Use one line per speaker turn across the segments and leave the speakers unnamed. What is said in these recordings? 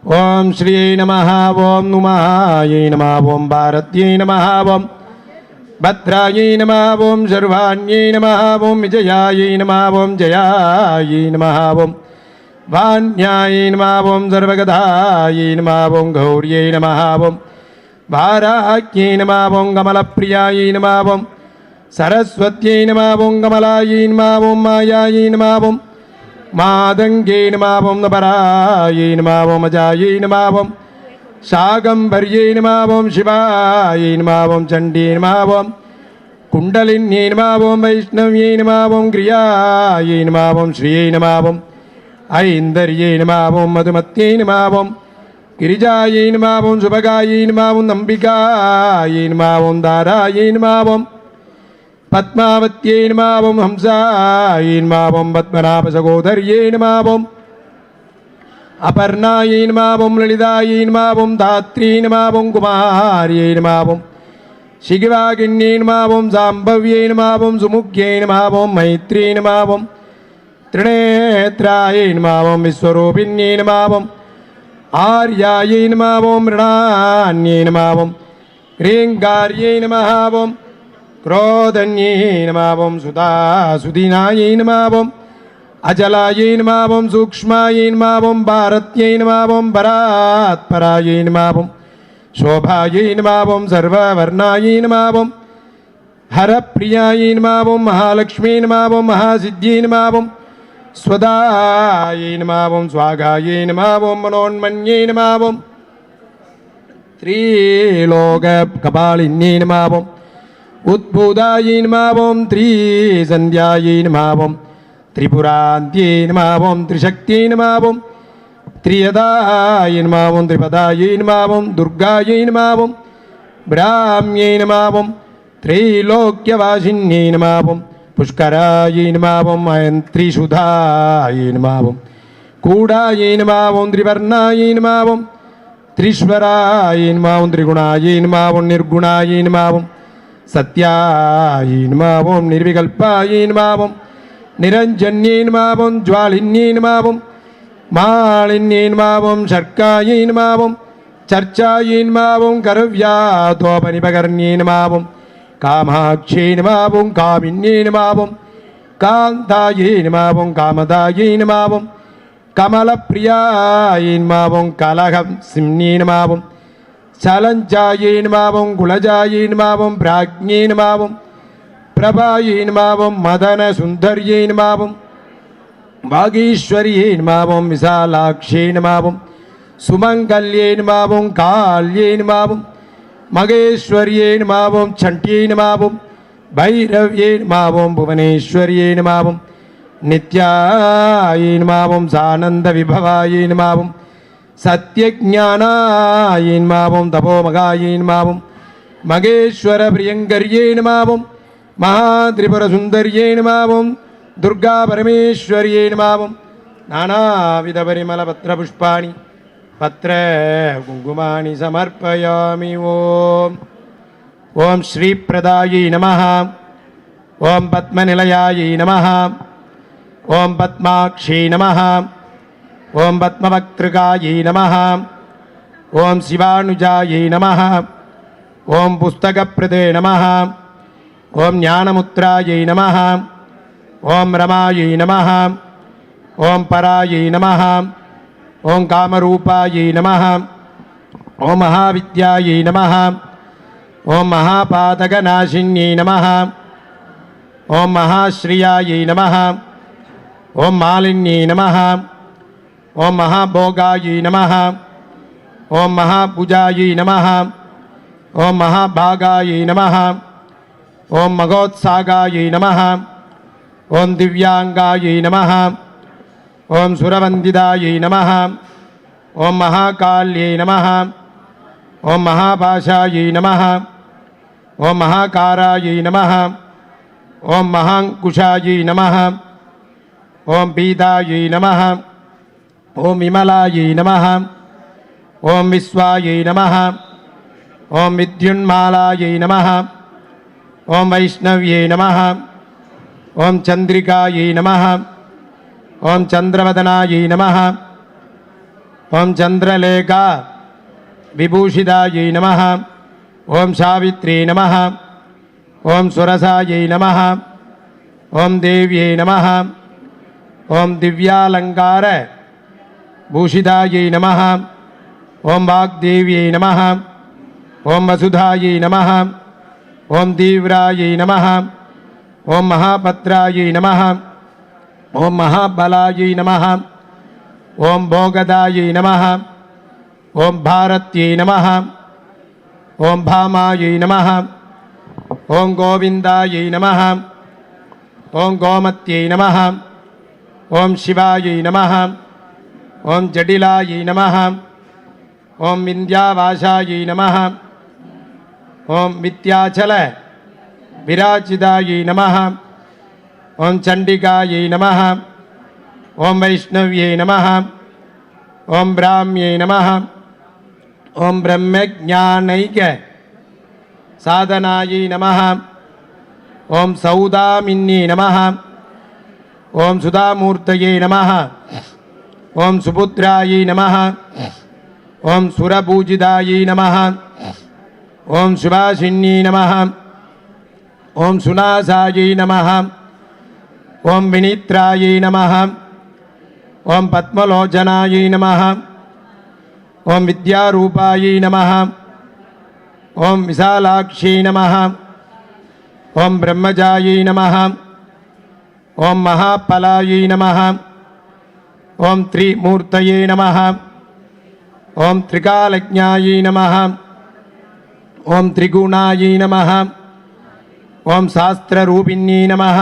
ओम श्री नमः ओम नुमायै नमः ओम भारत्यै नमः ओम भद्रायै नमः ओम शर्वाण्यै नमः ओम विजयायै नमः ओम जयायै नमः ओम वाण्यायै नमः ओम सर्वगदायै नमः ओम गौर्यै नमः ओम वाराह्यै नमः ओम कमलप्रियायै नमः ओम सरस्वत्यै नमः ओम कमलायै नमः ओम मायायै नमः ओम मादंगे नमः ओम नपरायै नमः ओम अजायै नमः ओम शाकंभर्यै नमः ओम शिवायै नमः ओम चण्डी नमः ओम कुंडलिन्यै नमः ओम वैष्णव्यै नमः ओम क्रियायै नमः ओम श्रियै नमः ओम ऐन्दर्यै नमः ओम मधुमत्यै नमः ओम गिरिजायै नमः ओम सुभगायै नमः ओम नम्बिकायै नमः ओम दारायै नमः ओम पद्मावत्यै नमः ओम हंसायै नमः ओम पद्मनाभसहोदर्यै नमः ओम अपर्णायै नमः ओम ललितायै नमः ओम धात्र्यै नमः ओम कुमार्यै नमः ओम शिखिवागिन्यै नमः ओम साम्भव्यै नमः ओम सुमुख्यै नमः ओम मैत्र्यै नमः ओम त्रिनेत्रायै नमः ओम विश्वरूपिण्यै नमः ओम आर्यायै नमः ओम मृणान्यै नमः ओम ह्रीङ्गार्यै नमः ओम क्रोधन्यै नमः ओम सुधासुदीनायै नमः ओम अजलायै नमः ओम सूक्ष्मायै नमः ओम भारत्यै नमः ओम परात्परायै नमः ओम शोभायै नमः ओम सर्ववर्णायै नमः ओम हरप्रियायै नमः ओम महालक्ष्मी नमः ओम महासिद्ध्यै नमः ओम स्वदायै नमः ओम स्वागायै नमः ओम मनोन्मन्यै नमः ओम त्रिलोककपालिन्यै नमः ओम उद्भूतायै नमः ओम त्रिसन्ध्यायै नमः ओम त्रिपुरान्त्यै नमः ओम त्रिशक्त्यै नमः ओम त्रियदायै नमः ओम त्रिपदायै नमः ओम दुर्गायै नमः ओम ब्राह्म्यै नमः ओम त्रैलोक्यवासिन्यै नमः ओम पुष्करायै नमः ओम त्रिशुधायै नमः ओम कूडायै नमः ओम त्रिवर्णायै नमः ओम त्रीश्वरायै नमः ओम त्रिगुणायै नमः ओम निर्गुणायै नमः ओम सत्यायै नमः ओम निर्विकल्पायै नमः ओम निरञ्जन्यै नमः ओम ज्वालिन्यै नमः ओम मालिन्यै नमः ओम शर्कायै नमः ओम चर्चायै नमः ओम करव्यातोपनिपकर्ण्यै नमः ओम कामाक्ष्यै नमः ओम कामिन्यै नमः ओम कान्तायै नमः ओम कामदायै नमः ओम कमलप्रियायै नमः ओम कलहसिंह्यै नमः ओम चलञ्चायै नमः ओम कुलजायै नमः ओम प्राज्ञै नमः ओम प्रभायै नमः ओम मदनसुन्दर्यै नमः ओम वागीश्वर्यै नमः ओम विशालाक्ष्यै नमः ओम सुमङ्गल्यै नमः ओम काल्यै नमः ओम मगेश्वर्यै नमः ओम छण्ट्यै नमः ओम भैरव्यै नमः ओम भुवनेश्वर्यै नमः ओम नित्यायै नमः ओम सानन्दविभवायै नमः ओम सत्यज्ञानायै नमः ओम तपोमगायै नमः ओम मगेश्वरप्रियङ्कर्यै नमः ओम महात्रिपुरसुन्दर्यै नमः ओम दुर्गापरमेश्वर्यै नमः ओम नानाविधपरिमलपत्रपुष्पाणि पत्रकुङ्कुमानि समर्पयामि। ओम श्रीप्रदायै नमः ओम पद्मनिलयायै नमः ओम पद्माक्षै नमः ओम पद्मवक्त्रकायै नमः ओम शिवानुजायै नमः ओम पुस्तकप्रदे नमः ओम ज्ञानमुद्रायै नमः ओम रमायै नमः ओम परायै नमः ओम कामरूपायै नमः ओम महाविद्यायै नमः ओम महापातकनाशिन्यै नमः ओम महाश्रियायै नमः ओम मालिन्यै नमः ओम महाभोगायै नमः ओम महापूजायै नमः ओम महाभागायै नमः ओम मगोत्सागायै नमः ओम दिव्यांगायै नमः ओम सुरवन्दितायै नमः ओम महाकाल्यै नमः ओम महापाशायै नमः ओम महाकारायै नमः ओम महाङ्कुशायै नमः ओम पीतायै नमः ओम विमलायै नमः ओम विश्वायै नमः ओम विद्युन्मालायै नमः ओम वैष्णव्यै नमः ओम चन्द्रिकायै नमः ओम चन्द्रवदनायै नमः ஓம் சந்திரலேகா விபூஷிதாயை நமः. ஓம் சாவித்ரி நமः. ஓம் சுரசாயை நமः. ஓம் தேவியை நமः. ஓம் திவ்யாலங்கார பூஷிதாயை நமः. ஓம் வாக்தேவியை நமः. ஓம் வசுதாயை நமः. ஓம் தீவிராயை நமः. ஓம் மகாபத்ராயை நமः. ஓம் மகாபலாயை நமः. ஓம் போகதாயை நமः. ஓம் பாரத்யை நமः. ஓம் பாமாயை நமः. ஓம் கோவிந்தாயை நமः. ஓம் கோமத்யை நமः. ஓம் சிவாயை நமः. ஓம் ஜடிலாயை நமः. ஓம் விந்தியாவாசாயை நமः. ஓம் வித்யாச்சல விராஜிதாயை நமः. ஓம் சண்டிகாயை நமः. ஓம் வைஷ்ணவ்யை நமः. ஓம் பிராமியை நமः. ஓம் பிரம்மஜானைக சாதனாயை நமः. ஓம் சௌதாமின்னி நமः. ஓம் சுதாமூர்த்தயே நமः. ஓம் சுபுத்ராயை நமः. ஓம் சுரபூஜிதாயை நமः. ஓம் சுபாஷின்னி நமः. ஓம் சுனாசாயை நமः. ஓம் வினித்ராயை நமः. ஓம் பத்மலோச்சனாயை நமः. ஓம் வித்யாரூபாயை நமः. ஓம் விசாலாக்ஷை நமः. ஓம் பிரம்மஜாயை நமः. ஓம் மகாபலாயை நமः. ஓம் த்ரிமூர்த்தயே நமः. ஓம் திரிகாலஜ்ஞாயை நமः. ஓம் திரிகுணாயை நமः. ஓம் சாஸ்திரரூபிண்யை நமः.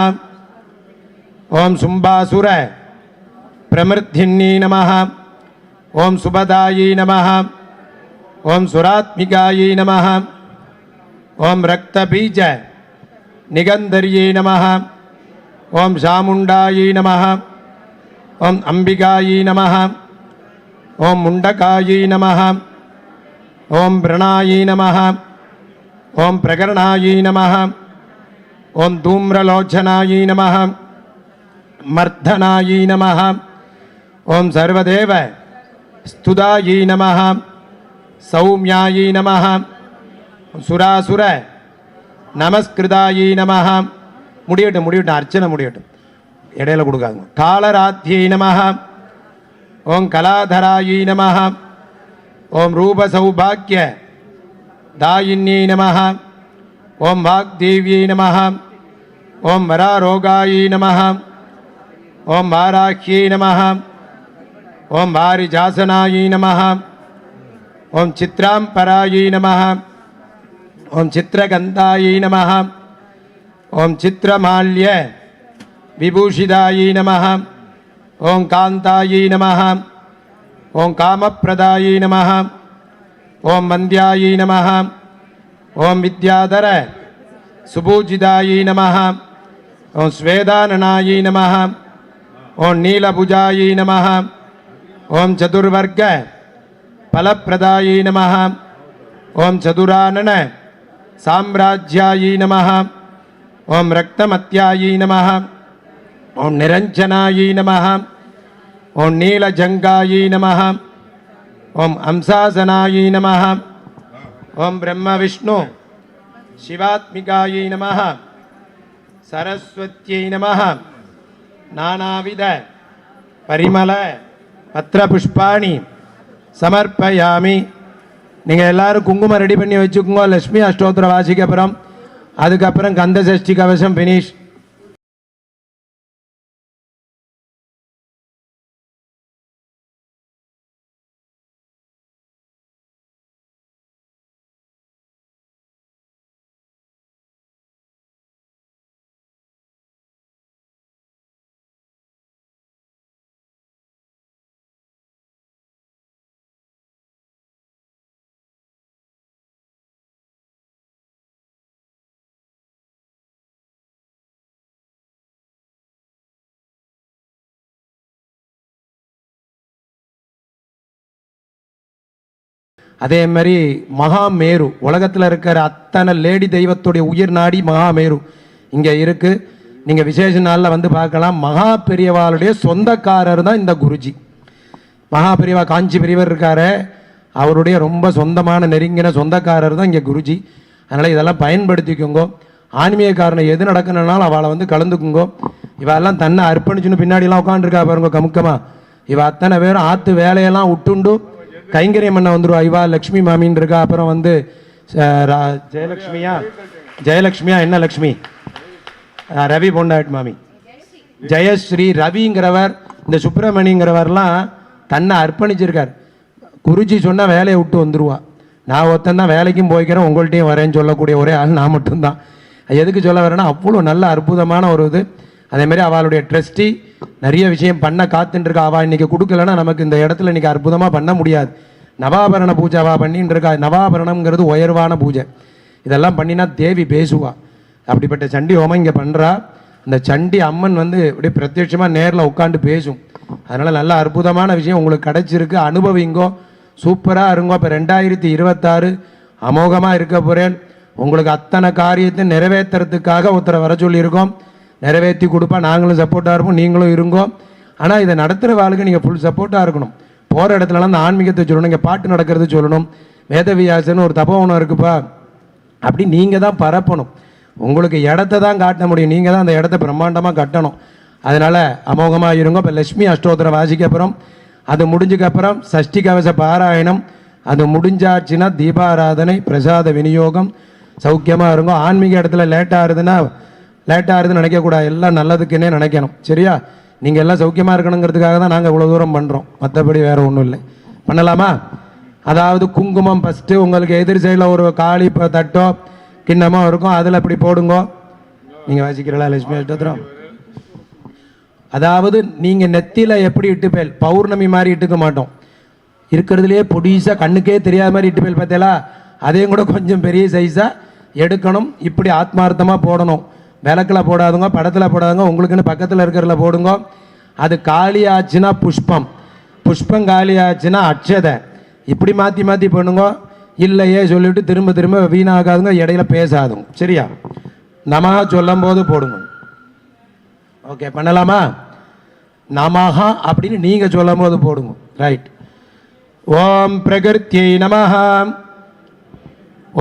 ஓம் சும்பாசுர பிரமிருத்தின்யை நமः. ஓம் சுபதாயை நமः. ஓம் சுராத்மிகாயை நமः. ஓம் ரக்தபீஜ நிகந்தர்யை நமः. ஓம் சாமுண்டாயை நமः. ஓம் அம்பிகாயை நமः. ஓம் முண்டகாயை நமः. ஓம் பிரணாயை நமः. ஓம் பிரகரணாயை நமः. ஓம் தூம்ரலோச்சனாயை நமः. மர்தனாயை நமः. ஓம் சர்வதேவ ஸ்துதாயை நமः. சௌமியாயை நமः. சுராசுர நமஸ்கிருதாயை நமः. முடியட்டும் அர்ச்சனை முடியட்டும், இடையில கொடுக்காங்க. காலராத்தியை நமः. ஓம் கலாதராயை நமः. ஓம் ரூபசௌபாக்கிய தாயின்யை நமः. ஓம் வாக்தேவியை நமः. ஓம் வராரோகாயை நமः. ஓம் வாராஹ்யை நமः. ஓம் வாரிஜாசனாயை நமः. ஓம் சித்ராம்பராயை நமः. ஓம் சித்ரகந்தாயை நமः. ஓம் சித்ரமால்ய விபூஷிதாயை நமः. ஓம் காந்தாயை நமः. ஓம் காமப்பிரதாயை நமः. ஓம் வந்தியாயை நமः. ஓம் வித்யாதர சுபூஜிதாயை நமः. ஓம் ஸ்வேதானனாயை நமः. ஓம் நீலபுஜாயை நமः. ஓம் சதுர்வர்க பலப்பிரதாயை நமः. ஓம் சதுரானன சாம்ராஜ்யாயை நமः. ஓம் ரக்தமத்யாயை நமः. ஓம் நிரஞ்சனாயை நமः. ஓம் நீலஜங்காயை நமः. ஓம் அம்சாசனாயை நமः. ஓம் பிரம்ம விஷ்ணு சிவாத்மிகாயை நமः. சரஸ்வத்யை நமः. நானாவித பரிமள பத்திர புஷ்பாணி சமர்ப்பயாமி. நீங்கள் எல்லாரும் குங்குமம் ரெடி பண்ணி வச்சுக்கோங்க. லட்சுமி அஷ்டோத்திர வாசிக்க அப்புறம் அதுக்கப்புறம் கந்த சஷ்டி கவசம் ஃபினிஷ். அதே மாதிரி மகாமேரு, உலகத்தில் இருக்கிற அத்தனை லேடி தெய்வத்துடைய உயிர் நாடி மகாமேரு இங்கே இருக்குது. நீங்கள் விசேஷ நாளில் வந்து பார்க்கலாம். மகா பெரியவாளுடைய சொந்தக்காரர் தான் இந்த குருஜி. மகா பெரியவா காஞ்சி பெரியவர் இருக்காரு, அவருடைய ரொம்ப சொந்தமான நெருங்கின சொந்தக்காரர் தான் இங்கே குருஜி. அதனால் இதெல்லாம் பயன்படுத்திக்கோங்க. ஆன்மீகக்காரனை எது நடக்கணுன்னாலும் அவளை வந்து கலந்துக்குங்கோ. இவெல்லாம் தன்னை அர்ப்பணிச்சுன்னு பின்னாடிலாம் உட்காந்துருக்கா பாருங்க கமுக்கமா. இவ அத்தனை பேரும் ஆற்று வேலையெல்லாம் விட்டுண்டு கைங்கரியம் பண்ண வந்துடுவா. இவா லக்ஷ்மி மாமின்னு இருக்கா. அப்புறம் வந்து ஜெயலக்ஷ்மியா என்ன லக்ஷ்மி, ரவி பொண்டாட் மாமி ஜெயஸ்ரீ. ரவிங்கிறவர் இந்த சுப்பிரமணிங்கிறவர்லாம் தன்னை அர்ப்பணிச்சிருக்கார். குருஜி சொன்னால் வேலையை விட்டு வந்துடுவா. நான் ஒருத்தன் தான் வேலைக்கும் போய்க்கிறேன், உங்கள்கிட்டையும் வரேன்னு சொல்லக்கூடிய ஒரே ஆள் நான் மட்டும்தான். எதுக்கு சொல்ல வரேன்னா அவ்வளோ நல்ல அற்புதமான ஒரு இது. அதேமாதிரி அவளுடைய ட்ரஸ்டி நிறைய விஷயம் பண்ண காத்துட்டுருக்கா. அவள் இன்றைக்கி கொடுக்கலன்னா நமக்கு இந்த இடத்துல இன்றைக்கி அற்புதமாக பண்ண முடியாது. நவாபரண பூஜை அவள் பண்ணின்னு இருக்கா. நவாபரணம்ங்கிறது உயர்வான பூஜை. இதெல்லாம் பண்ணினா தேவி பேசுவா. அப்படிப்பட்ட சண்டி ஹோமம் இங்கே பண்ணுறா. இந்த சண்டி அம்மன் வந்து அப்படியே பிரத்யட்சமாக நேரில் உட்காந்து பேசும். அதனால் நல்ல அற்புதமான விஷயம் உங்களுக்கு கிடச்சிருக்கு. அனுபவிங்கோ, சூப்பராக இருங்கோ. இப்போ 2026 அமோகமாக இருக்க போகிறேன். உங்களுக்கு அத்தனை காரியத்தை நிறைவேற்றுறதுக்காக ஒருத்தரை வர சொல்லியிருக்கோம். நிறைவேற்றி கொடுப்பா. நாங்களும் சப்போர்ட்டாக இருப்போம், நீங்களும் இருங்கோ. ஆனால் இதை நடத்துகிற வாழ்க்கை நீங்கள் ஃபுல் சப்போர்ட்டாக இருக்கணும். போகிற இடத்துலலாம் அந்த ஆன்மீகத்தை சொல்லணும், இங்கே பாட்டு நடக்கிறது சொல்லணும். வேதவியாசன்னு ஒரு தபோவனம் இருக்குப்பா, அப்படி நீங்கள் தான் பரப்பணும். உங்களுக்கு இடத்த தான் காட்ட முடியும், நீங்கள் தான் அந்த இடத்த பிரம்மாண்டமாக கட்டணும். அதனால் அமோகமாக இருங்கோ. இப்போ லட்சுமி அஷ்டோத்திரம் வாசிக்கப்புறம் அது முடிஞ்சக்கப்புறம் சஷ்டி கவச பாராயணம், அது முடிஞ்சாச்சுன்னா தீபாராதனை, பிரசாத விநியோகம். சௌக்கியமாக இருங்கோ. ஆன்மீக இடத்துல லேட்டாகுதுன்னா லேட்டாகுதுன்னு நினைக்கக்கூடாது, எல்லாம் நல்லதுக்குன்னே நினைக்கணும். சரியா? நீங்கள் எல்லாம் சௌக்கியமாக இருக்கணுங்கிறதுக்காக தான் நாங்கள் இவ்வளோ தூரம் பண்ணுறோம், மற்றபடி வேறு ஒன்றும் இல்லை. பண்ணலாமா? அதாவது குங்குமம் ஃபஸ்ட்டு உங்களுக்கு எதிர் சைடில் ஒரு காளி தட்டோ கிண்ணமோ இருக்கும், அதில் அப்படி போடுங்கோ. நீங்கள் வாசிக்கிறீங்களா லட்சுமி அஷ்டோத்திரம்? அதாவது நீங்கள் நெத்தியில் எப்படி இட்டுப்பேல், பௌர்ணமி மாதிரி இட்டுக்க மாட்டோம். இருக்கிறதுலையே பொடிசாக கண்ணுக்கே தெரியாத மாதிரி இட்டுப்பேல் பார்த்தீங்களா? அதையும் கூட கொஞ்சம் பெரிய சைஸாக எடுக்கணும். இப்படி ஆத்மார்த்தமாக போடணும். விளக்கில் போடாதுங்க, படத்தில் போடாதுங்க, உங்களுக்குன்னு பக்கத்தில் இருக்கிறதுல போடுங்க. அது காலி ஆச்சுன்னா புஷ்பம், புஷ்பம் காலி ஆச்சுன்னா அட்சதை. இப்படி மாற்றி மாற்றி பண்ணுங்க. இல்லையே சொல்லிவிட்டு திரும்ப திரும்ப வீணாகாதுங்க, இடையில பேசாதுங்க. சரியா? நமஹா சொல்லும் போது போடுங்க. ஓகே, பண்ணலாமா? நமஹா அப்படின்னு நீங்கள் சொல்லும் போது போடுங்க. ரைட். ஓம் பிரகிருத்யை நமஹ,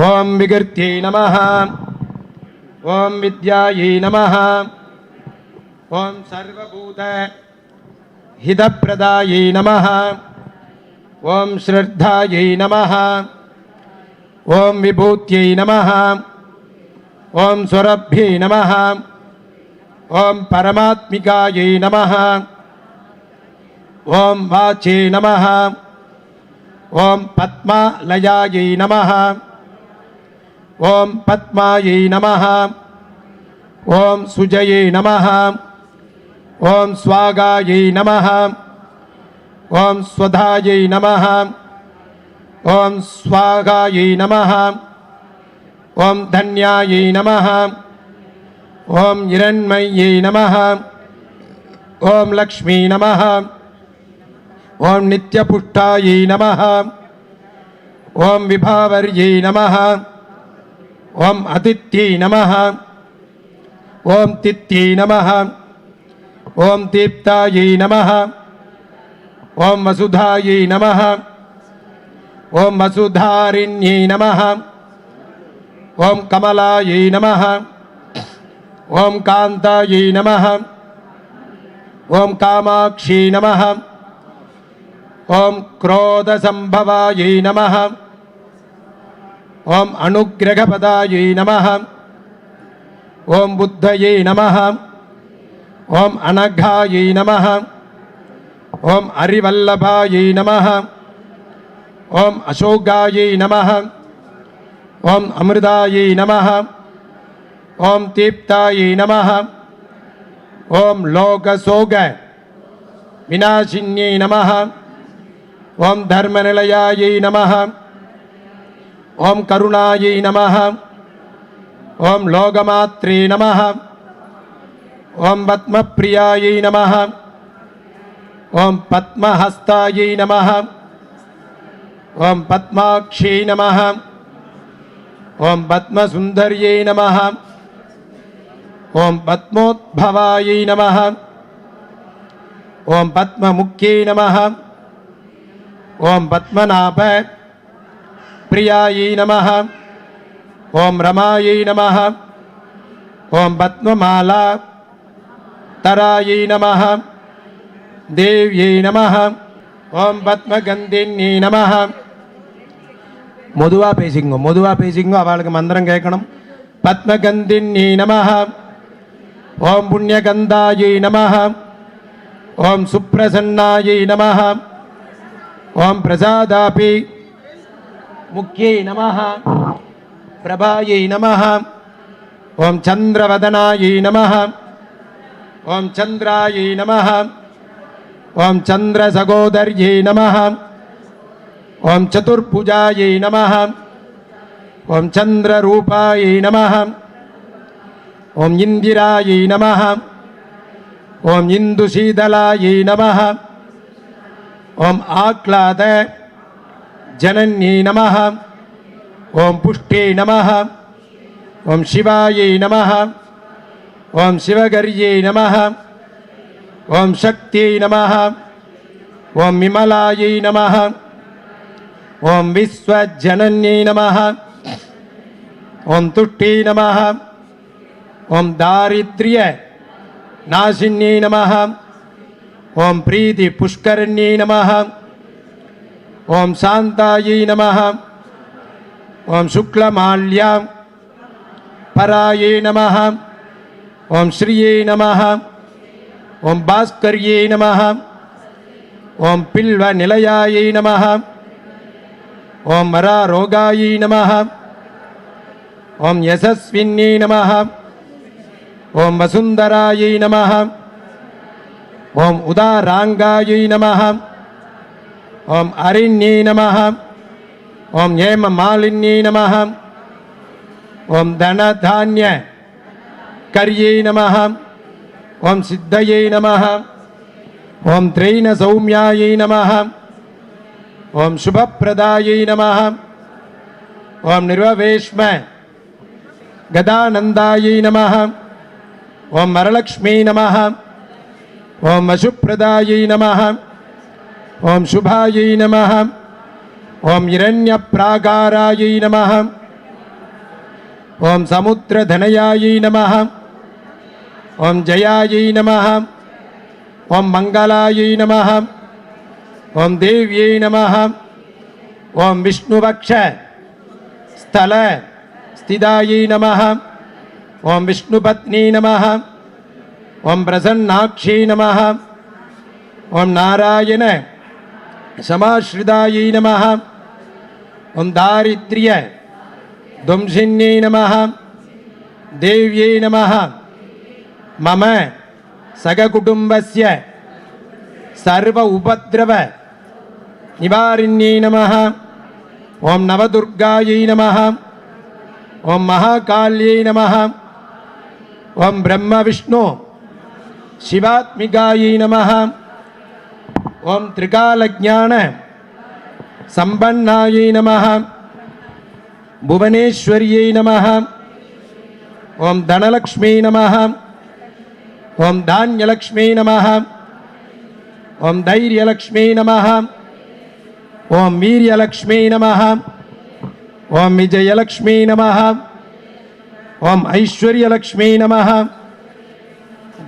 ஓம் விகிருத்யை நமஹ, ஓம் வித்யாயை நமஹ, ஓம் சர்வபூத ஹிதப்பிரதாயை நமஹ, ஓம் ஸ்ரத்தாயை நமஹ, ஓம் விபூத்யை நமஹ, ஓம் ஸ்வரப்யை நமஹ, ஓம் பரமாத்மிகாயை நமஹ, ஓம் வாச்சே நமஹ, ஓம் பத்மாலயாயை நமஹ, ஓம் பத்மாயை நமஹ, ஓம் சுஜயே நமஹ, ஓம் ஸ்வாகாயை நமஹ, ஓம் ஸ்வதாயை நமஹ, ஓம் ஸ்வாகாயை நமஹ, ஓம் தன்யாயை நமஹ, ஓம் இரண்மயை நமஹ, ஓம் லக்ஷ்மீ நமஹ, ஓம் நித்யபுஷ்டாயை நமஹ, ஓம் விபாவர்யை நமஹ, ஓம் அதித்யை நமஹ, ஓம் தித்யை நமஹ, ஓம் தீப்தாயை நமஹ, ஓம் வசுதாயை நமஹ, ஓம் வசுதாரிண்யை நமஹ, ஓம் கமலாயை நமஹ, ஓம் காந்தாயை நமஹ, ஓம் காமாட்சி நமஹ, ஓம் क्रोधसंभवायै நமஹ, ஓம் அனுக்கிரகபதாயை நமஹ, ஓம் புத்தயை நமஹ, ஓம் அனகாயை நமஹ, ஓம் அரிவல்லபாயை நமஹ, ஓம் அசோகாயை நமஹ, ஓம் அமிர்தாயை நமஹ, ஓம் தீப்தாயை நமஹ, ஓம் லோகசோக விநாசின்யை நமஹ, ஓம் தர்மநிலையாயை நமஹ, ஓம் கருணாயை நமஹ, ஓம் லோகமாத்ரே நமஹ, ஓம் பத்மப்ரியாயை நமஹ, ஓம் பத்மஹஸ்தாயை நமஹ, ஓம் பத்மாக்ஷை நமஹ, ஓம் பத்மசுந்தர்யை நமஹ, ஓம் பத்மோத்பவாயை நமஹ, ஓம் பத்மமுக்யை நமஹ, ஓம் பத்மநாப பிரியாயை நமः. ஓம் ரமாயை நமः. ஓம் பத்மமாலா தராயை நமः. தேவ்யை நமः. ஓம் பத்மகந்தின்யை நமः. மெதுவாக பேசிங்க அவளுக்கு மந்திரம் கேட்கணும். பத்மகந்தின்யை நமः. ஓம் புண்ணியகந்தாயை நமः. ஓம் சுப்ரசன்னாயை நமः. ஓம் பிரசாதாபி முக்கியை நமः. பிரபாயை நமः. ஓம் சந்திரவதனாயை நமः. ஓம் சந்திராயை நமः. ஓம் சந்திரசகோதர்யை நமः. ஓம் சதுர்புஜாயை நமः. ஓம் சந்திரரூபாயை நமः. ஓம் இந்திராயை நமः. ஓம் இந்துசீதலாயை நமः. ஓம் ஆக்லாத ஜனன்யை நமः. ஓம் புஷ்டே நமः. ஓம் சிவாயை நமः. ஓம் சிவகர்யை நமः. ஓம் சக்தியை நமः. ஓம் விமலாயை நமः. ஓம் விஸ்வஜனன்யை நமः. ஓம் துஷ்டே நமः. ஓம் தாரித்ர்ய நாசின்யை நமः. ஓம் பிரீதி புஷ்கரண்யை நமः. ஓம் சாந்தாயை நமः. ஓம் சுக்லமால்யா பராயை நமः. ஓம் ஸ்ரீயை நமः. ஓம் பாஸ்கர்யை நமः. ஓம் பில்வ நிலையாயை நமः. ஓம் மராரோகாயை நமः. ஓம் யசஸ்வின்யை நமः. ஓம் வசுந்தராயை நமः. ஓம் உதாராங்காயை நமः. ஓம் அரிண்யை நமः. ஓம் ஏம மாலின்யை நமः. ஓம் தனதான்ய கர்யை நமः. ஓம் சித்தயை நமः. ஓம் த்ரைன சௌமியாயை நமः. ஓம் சுபப்பிரதாயை நமः. ஓம் நிர்வவேஷ்ம கதானந்தாயை நமः. ஓம் வரலக்ஷ்மீ நமः. ஓம் வசுப்பிரதாயை நமः. ஓம் சுபாயை நமः. ஓம் இரண்யப்ராகாராயை நமः. ஓம் சமுத்திரதனயாயை நமः. ஓம் ஜயாயை நமः. ஓம் மங்களாயை நமः. ஓம் தேவ்யை நமः. ஓம் விஷ்ணுவக்ஷ ஸ்தல ஸ்திதாயை நமः. ஓம் விஷ்ணுபத்னி நமः. ஓம் பிரசன்னாக்ஷி நமः. ஓம் நாராயண சமாஸ்ரிதாயை நமः. ஓம் தாரித்ர்ய துவம்சின்யை நமः. தேவ்யை நமः. மம சககுடும்பஸ்ய சர்வ உபத்ரவ நிவாரிண்யை நமः. ஓம் நவதுர்காயை நமः. ஓம் மகாகால்யை நமः. ஓம் பிரம்ம விஷ்ணு சிவாத்மிகாயை நமः. ஓம் திரிகாலஜான சம்பன்னாயை நமः. புவனேஸ்வரியை நமः. ஓம் தனலக்ஷ்மீ நமः. ஓம் தான்யலக்ஷ்மீ நமः. ஓம் தைரியலக்ஷ்மீ நமः. ஓம் வீரியலக்ஷ்மீ நமः. ஓம் விஜயலக்ஷ்மீ நமः. ஓம் ஐஸ்வர்யலக்ஷ்மீ நமः.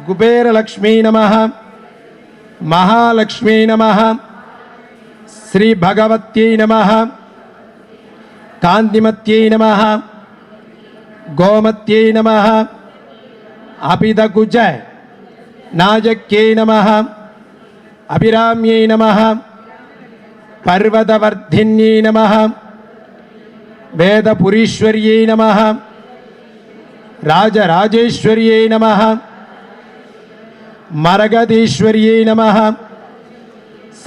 குபேரலக்ஷ்மீ நமः. மகாலக்ஷ்மீ நமः. ஸ்ரீ பகவத்யை நமः. காந்திமத்யை நமः. கோமத்யை நமः. அபிதகுஜ நாஜக்யை நமः. அபிராம்யை நமः. பர்வதவர்தின்யை நமः. வேதபுரீஸ்வரியை நமः. ராஜராஜேஸ்வரியை நமः. மரகதீஸ்வரியை நமः.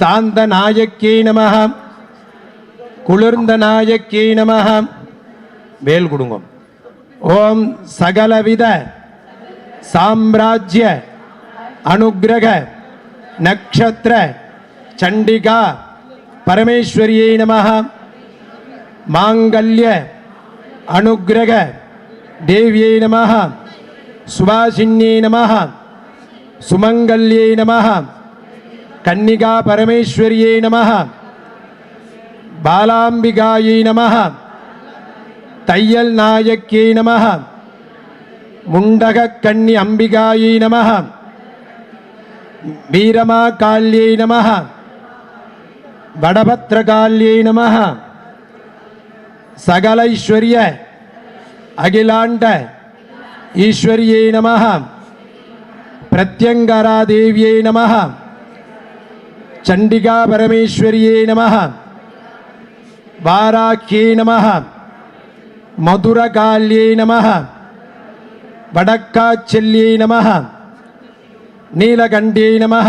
சாந்தநாயக்கியை நமः. குளிர்ந்த நாயக்கியை நமः. வேல் குடுங்கம். ஓம் சகலவித சாம்ராஜ்ய அனுக்கிரக நக்ஷத்ர சண்டிகா பரமேஸ்வரியை நமः. மாங்கல்ய அனுக்கிரக தேவியை நமः. சுபாஷின்யை நமः. சுமங்கல்யை நமः. கன்னிகா பரமேஸ்வரியை நமः. பாலாம்பிகாயை நமः தையல் நாயக்கியை நமः முண்டக கன்னி அம்பிகாயை நமः வீரமா கால்யை நமः வடபத்ரகால்யை நமः சகலைஸ்வரிய அகிலாண்ட ஈஸ்வரியை நமः பிரத்யங்கரா தேவியை நமः சண்டிகா பரமேஸ்வரியை நமः வாராக்கியை நமः மதுரகால்யை நமः வடக்காச்செல்லியை நமः நீலகண்டியை நமः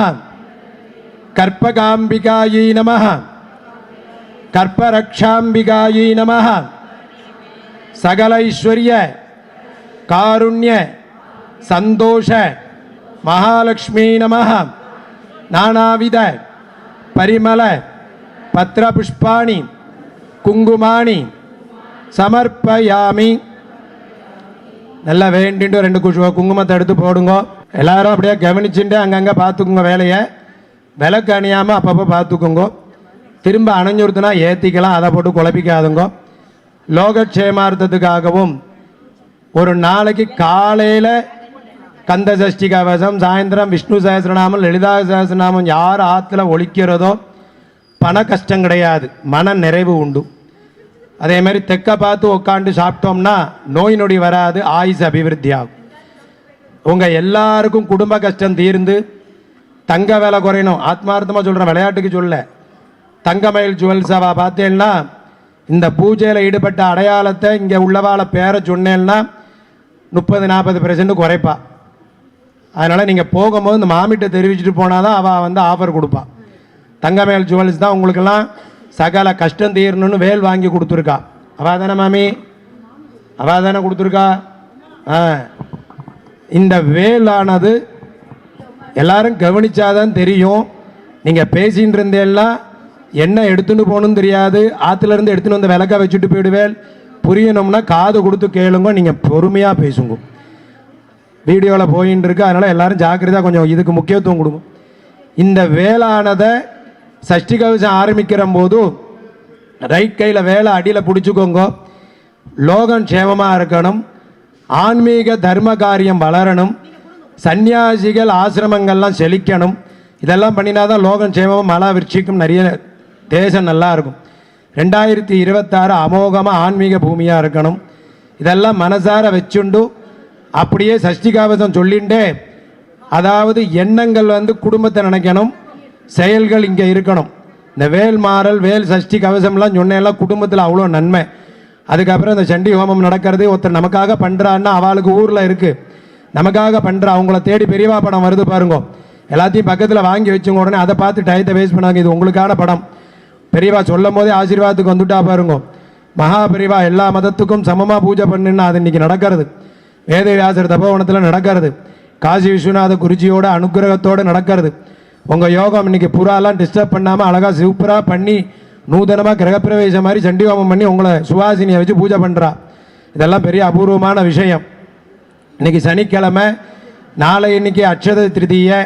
கற்பகாம்பிகாயை நமः கற்பரக்ஷாம்பிகாயை நமः சகலைஸ்வரிய காருண்ய சந்தோஷ மகாலட்சுமி நமः நானாவித பரிமள பத்ரபுஷ்பாணி குங்குமாணி சமர்ப்பயாமி. நல்லா வேண்டிட்டு 2 குங்குமத்தை எடுத்து போடுங்க. எல்லாரும் அப்படியே கவனிச்சுட்டு அங்கங்கே பார்த்துக்குங்க. வேலையை விளக்கு அணியாமல் அப்பப்போ பார்த்துக்குங்க. திரும்ப அணைஞ்சுடுத்துனா ஏற்றிக்கலாம், அதை போட்டு குழப்பிக்காதுங்க. லோகக்ஷேமார்த்தத்துக்காகவும் ஒரு நாளைக்கு காலையில் கந்த சஷ்டி கவசம், சாயந்தரம் விஷ்ணு சஹஸ்ரநாமம், லலிதா சஹஸ்ரநாமம் யார் ஆற்றுல ஒழிக்கிறதோ பண கஷ்டம் கிடையாது, மன நிறைவு உண்டு. அதே மாதிரி தெற்க பார்த்து உட்காந்து சாப்பிட்டோம்னா நோய் நொடி வராது, ஆயுசு அபிவிருத்தி ஆகும். உங்கள் எல்லாருக்கும் குடும்ப கஷ்டம் தீர்ந்து தங்க விலை குறையணும். ஆத்மார்த்தமாக சொல்கிறேன், விளையாட்டுக்கு சொல்ல. தங்கமயில் ஜுவல்ஸாவா பார்த்தேன்னா இந்த பூஜையில் ஈடுபட்ட அடையாளத்தை இங்கே உள்ளவாளை பேரை சொன்னேன்னா 30-40% குறைப்பா. அதனால் நீங்கள் போகும்போது இந்த மாமிட்ட தெரிவிச்சுட்டு போனால் தான் அவள் வந்து ஆஃபர் கொடுப்பா. தங்கமயில் ஜுவல்ஸ் தான் உங்களுக்கெல்லாம் சகல கஷ்டம் தீரணும்னு வேல் வாங்கி கொடுத்துருக்கா. அவள் தானே மாமி? அவள் தானே கொடுத்துருக்கா. இந்த வேலானது எல்லாரும் கவனிச்சாதான் தெரியும். நீங்கள் பேசின்னு இருந்தேல்லாம் என்ன எடுத்துன்னு போகணும்னு தெரியாது. ஆற்றுலேருந்து எடுத்துன்னு வந்து விளக்க வச்சுட்டு போயிடுவேன். புரியணும்னா காது கொடுத்து கேளுங்க, நீங்கள் பொறுமையாக பேசுங்க. வீடியோவில் போயின்னு இருக்கு, அதனால் எல்லோரும் ஜாக்கிரதையாக கொஞ்சம் இதுக்கு முக்கியத்துவம் கொடுங்க. இந்த வேலானதை சஷ்டி கவசம் ஆரம்பிக்கிற போது ரைட் கையில் வேலை அடியில் பிடிச்சிக்கோங்க. லோகம் க்ஷேமமாக இருக்கணும், ஆன்மீக தர்ம காரியம் வளரணும், சன்னியாசிகள் ஆசிரமங்கள்லாம் செழிக்கணும். இதெல்லாம் பண்ணினா தான் லோகம் க்ஷேமமாக மழை விருட்சிக்கும், நிறைய தேசம் நல்லா இருக்கும். 2026 அமோகமாக ஆன்மீக பூமியாக இருக்கணும். இதெல்லாம் மனசார வச்சுண்டு அப்படியே சஷ்டி கவசம் சொல்லிண்டே, அதாவது எண்ணங்கள் வந்து குடும்பத்தை நினைக்கணும், செயல்கள் இங்கே இருக்கணும். இந்த வேல் மாறல் வேல் சஷ்டி கவசம்லாம் சொன்னேன்லாம் குடும்பத்தில் அவ்வளோ நன்மை. அதுக்கப்புறம் இந்த சண்டி ஹோமம் நடக்கிறது, ஒருத்தர் நமக்காக பண்ணுறான்னா அவளுக்கு ஊரில் இருக்குது, நமக்காக பண்ணுற அவங்கள தேடி பெரியவா படம் வருது பாருங்க, எல்லாத்தையும் பக்கத்தில் வாங்கி வச்சுங்க. உடனே அதை பார்த்து டயத்தை வேஸ்ட் பண்ணாங்க. இது உங்களுக்கான படம். பெரியவா சொல்லும் போதே ஆசீர்வாதத்துக்கு வந்துட்டா பாருங்க. மகா பெரியவா எல்லா மதத்துக்கும் சமமாக பூஜை பண்ணுன்னா அது இன்றைக்கி நடக்கிறது. வேதவியாசர் தபோவனத்தில் நடக்கிறது. காசி விஸ்வநாத குருஜியோட அனுகிரகத்தோடு நடக்கிறது. உங்கள் யோகம் இன்றைக்கி புறாலாம் டிஸ்டர்ப் பண்ணாமல் அழகாக சூப்பராக பண்ணி நூதனமாக கிரகப்பிரவேசம் மாதிரி சண்டி ஹோமம் பண்ணி உங்களை சுவாசினியை வச்சு பூஜை பண்ணுறா. இதெல்லாம் பெரிய அபூர்வமான விஷயம். இன்றைக்கி சனிக்கிழமை, நாளை இன்னைக்கு அட்சத திருதியை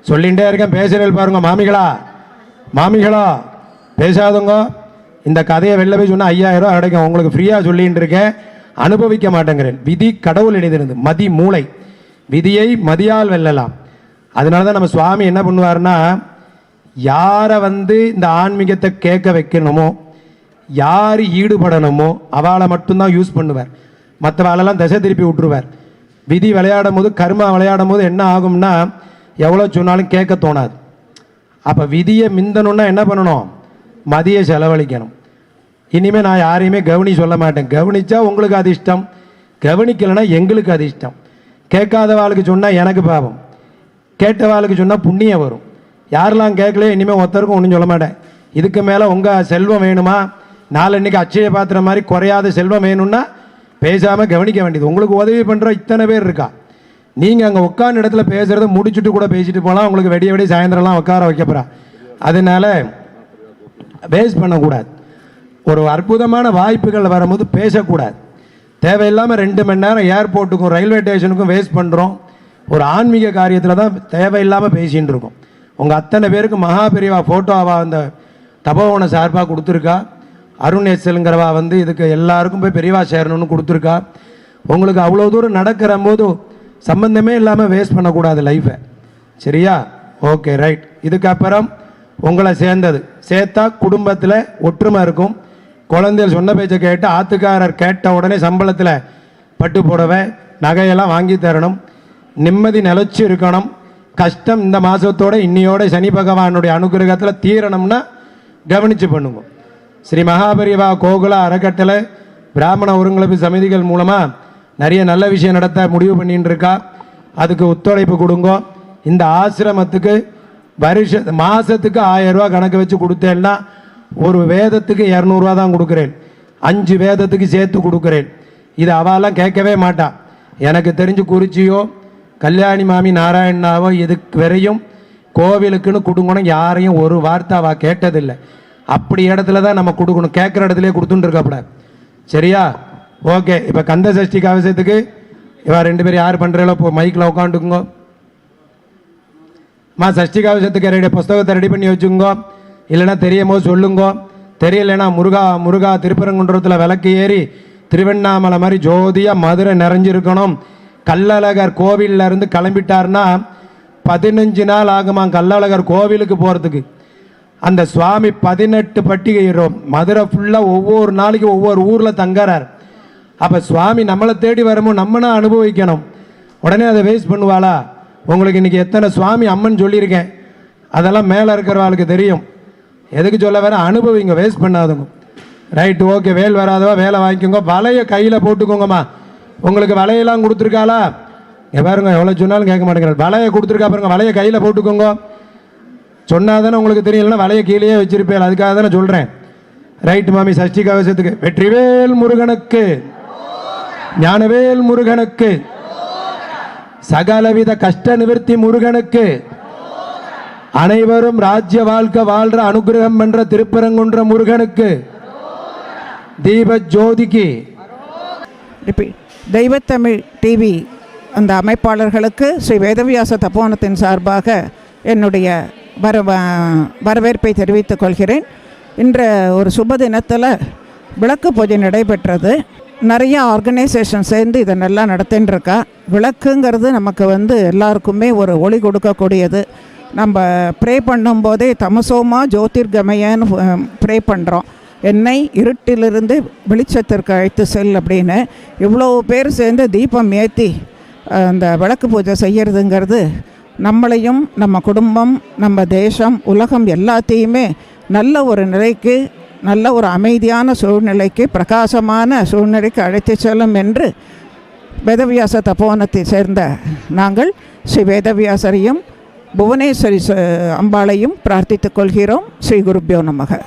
சொல்லிகிட்டே இருக்கேன். பேசுகிறேன் பாருங்க. மாமிகளா பேசாதுங்க. இந்த கதையை வெளில போய் சொன்னால் 5000 ரூபா கிடைக்கும். உங்களுக்கு ஃப்ரீயாக சொல்லிகிட்டு இருக்கேன், அனுபவிக்க மாட்டேங்கிறேன். விதி கடவுள் எழுதினது, மதி மூளை. விதியை மதியால் வெல்லலாம். அதனால தான் நம்ம சுவாமி என்ன பண்ணுவார்னா, யாரை வந்து இந்த ஆன்மீகத்தை கேட்க வைக்கணுமோ, யார் ஈடுபடணுமோ அவளை மட்டும்தான் யூஸ் பண்ணுவார். மற்றவாளெல்லாம் திசை திருப்பி விட்டுருவார். விதி விளையாடும் போது, கர்மா விளையாடும் போது என்ன ஆகும்னா, எவ்வளோ சொன்னாலும் கேட்க தோணாது. அப்போ விதியை மிந்தணுன்னா என்ன பண்ணணும்? மதியை செலவழிக்கணும். இனிமேல் நான் யாரையுமே கவனி சொல்ல மாட்டேன். கவனித்தா உங்களுக்கு அது இஷ்டம், கவனிக்கலைன்னா எங்களுக்கு அது இஷ்டம். கேட்காத வாழ்க்கை சொன்னால் எனக்கு பாவம், கேட்ட வாழ்க்கை சொன்னால் புண்ணியம் வரும். யாரெல்லாம் கேட்கலையே இனிமேல் ஒருத்தருக்கும் ஒன்றும் சொல்ல மாட்டேன். இதுக்கு மேலே உங்கள் செல்வம் வேணுமா, நாளன்னைக்கு அச்சய பாத்திர மாதிரி குறையாத செல்வம் வேணும்னா பேசாமல் கவனிக்க வேண்டியது. உங்களுக்கு உதவி பண்ணுற இத்தனை பேர் இருக்கா. நீங்கள் அங்கே உட்கார்ந்த இடத்துல பேசுகிறத முடிச்சுட்டு கூட பேசிட்டு போகலாம். உங்களுக்கு வெடிய சாயந்தரம்லாம் உட்கார வைக்க போகிறா. அதனால வேஸ்ட் பண்ணக்கூடாது. ஒரு அற்புதமான வாய்ப்புகள் வரும்போது பேசக்கூடாது. தேவையில்லாமல் 2 மணி நேரம் ஏர்போர்ட்டுக்கும் ரயில்வே ஸ்டேஷனுக்கும் வேஸ்ட் பண்ணுறோம். ஒரு ஆன்மீக காரியத்தில் தான் தேவையில்லாமல் பேசிகிட்டு இருக்கோம். உங்கள் அத்தனை பேருக்கு மகா பெரியவா ஃபோட்டோவா அந்த தபோவன சார்பாக கொடுத்துருக்கா. அருண் எஸ்எல்ங்கிறவா வந்து இதுக்கு எல்லாருக்கும் போய் பெரியவா சேரணும்னு கொடுத்துருக்கா. உங்களுக்கு அவ்வளோ தூரம் நடக்கிற போது சம்பந்தமே இல்லாமல் வேஸ்ட் பண்ணக்கூடாது லைஃப்பை. சரியா? Okay, right. இதுக்கப்புறம் உங்களை சேர்த்தா குடும்பத்தில் ஒற்றுமை இருக்கும். குழந்தைகள் சொன்ன பேச்சை கேட்டு ஆத்துக்காரர் கேட்ட உடனே சம்பளத்தில் பட்டு புடவை நகையெல்லாம் வாங்கி தரணும். நிம்மதி நிலச்சி இருக்கணும். கஷ்டம் இந்த மாதத்தோட இன்னையோட சனி பகவானுடைய அனுகிரகத்தில் தீரணும்னா கவனித்து பண்ணுங்க. ஸ்ரீ மகாபரிவா கோகுலா அறக்கட்டளை பிராமண ஒருங்கிணைப்பு சமிதிகள் மூலமாக நிறைய நல்ல விஷயம் நடத்த முடிவு பண்ணிட்டு இருக்கா. அதுக்கு ஒத்துழைப்பு கொடுங்க. இந்த ஆசிரமத்துக்கு மாதத்துக்கு 1000 ரூபா கணக்கு வச்சு கொடுத்தேன்னா ஒரு வேதத்துக்கு 200 ரூபா தான் கொடுக்குறேன். 5 வேதத்துக்கு சேர்த்து கொடுக்குறேன். இது அவெல்லாம் கேட்கவே மாட்டா. எனக்கு தெரிஞ்சு குறிச்சியோ கல்யாணி மாமி நாராயணாவோ இதுக்கு வரையும் கோவிலுக்குன்னு கொடுங்கணும் யாரையும் ஒரு வார்த்தை அவள் கேட்டதில்லை. அப்படி இடத்துல தான் நம்ம கொடுக்கணும். கேட்குற இடத்துலேயே கொடுத்துட்டு இருக்கப்பட. சரியா? ஓகே. இப்போ கந்த சஷ்டி கவசத்துக்கு இவா 2 பேரும் யார் பண்ணுறீங்களோ இப்போ மைக்கில் உட்காந்துக்குங்க. சஷ்டி கவசத்துக்கு புஸ்தகத்தை ரெடி பண்ணி வச்சுங்கோ. இல்லைன்னா தெரியும் போது சொல்லுங்கோ. தெரியலைன்னா முருகா திருப்பரங்குன்றத்தில் விளக்கு ஏறி திருவண்ணாமலை மாதிரி ஜோதியாக மதுரை நிறைஞ்சிருக்கணும். கள்ளழகர் கோவிலில் இருந்து கிளம்பிட்டார்னா 15 நாள் ஆகுமா கள்ளழகர் கோவிலுக்கு போகிறதுக்கு. அந்த சுவாமி 18 பட்டிகை மதுரை ஃபுல்லாக ஒவ்வொரு நாளைக்கு ஒவ்வொரு ஊரில் தங்குறார். அப்போ சுவாமி நம்மளை தேடி வரும்போது நம்மனா அனுபவிக்கணும். உடனே அதை வேஸ்ட் பண்ணுவாளா? உங்களுக்கு இன்றைக்கி எத்தனை சுவாமி அம்மன் சொல்லியிருக்கேன். அதெல்லாம் மேலே இருக்கிறவாளுக்கு தெரியும். எதுக்கு சொல்ல வேற? அனுபவிங்க, வேஸ்ட் பண்ணாதுங்க. Right, okay. வேல் வராதவா வேலை வாங்கிக்கோங்க. வலையை கையில் போட்டுக்கோங்கம்மா. உங்களுக்கு வலையெல்லாம் கொடுத்துருக்காளா? பாருங்க, எவ்வளோ சொன்னாலும் கேட்க மாட்டேங்கிறாள். வலையை கொடுத்துருக்கா பாருங்க. வலையை கையில் போட்டுக்கோங்க. சொன்னாதானே உங்களுக்கு தெரியலன்னா வலையை கீழே வச்சிருப்பேன். அதுக்காக தானே சொல்கிறேன். ரைட்டு மாமி. சஷ்டி கவசத்துக்கு வெற்றிவேல் முருகனுக்கு, ஞானவேல் முருகனுக்கு, சகலவித கஷ்ட நிவர்த்தி முருகனுக்கு, அனைவரும் ராஜ்ய வாழ்க்கை வாழ்ற அனுகிரகம் என்ற திருப்பரங்குன்ற முருகனுக்கு, தீப ஜோதிக்கு,
தெய்வத்தமிழ் டிவி அந்த அமைப்பாளர்களுக்கு ஸ்ரீ வேதவியாச தபோவனத்தின் சார்பாக என்னுடைய வரவேற்பை தெரிவித்துக் கொள்கிறேன். இன்று ஒரு சுப தினத்தில் விளக்கு பூஜை நடைபெற்றது. நிறைய ஆர்கனைசேஷன் சேர்ந்து இதை நல்லா நடத்தின்னு இருக்கா. விளக்குங்கிறது நமக்கு எல்லாருக்குமே ஒரு ஒளி கொடுக்கக்கூடியது. நம்ம ப்ரே பண்ணும்போதே தமசோமா ஜோதிர்கமயன்னு ப்ரே பண்ணுறோம். என்னை இருட்டிலிருந்து வெளிச்சத்திற்கு அழைத்து செல் அப்படின்னு இவ்வளோ பேர் சேர்ந்து தீபம் ஏற்றி அந்த விளக்கு பூஜை செய்கிறதுங்கிறது நம்மளையும் நம்ம குடும்பம் நம்ம தேசம் உலகம் எல்லாத்தையுமே நல்ல ஒரு நிலைக்கு, நல்ல ஒரு அமைதியான சூழ்நிலைக்கு, பிரகாசமான சூழ்நிலைக்கு அழைத்து செல்லும் என்று வேதவியாச தபோவனத்தை சேர்ந்த நாங்கள் ஸ்ரீ வேதவியாசரையும் புவனேஸ்வரி அம்பாளையும் பிரார்த்தித்துக் கொள்கிறோம். ஸ்ரீ குருப்பியோ நமக.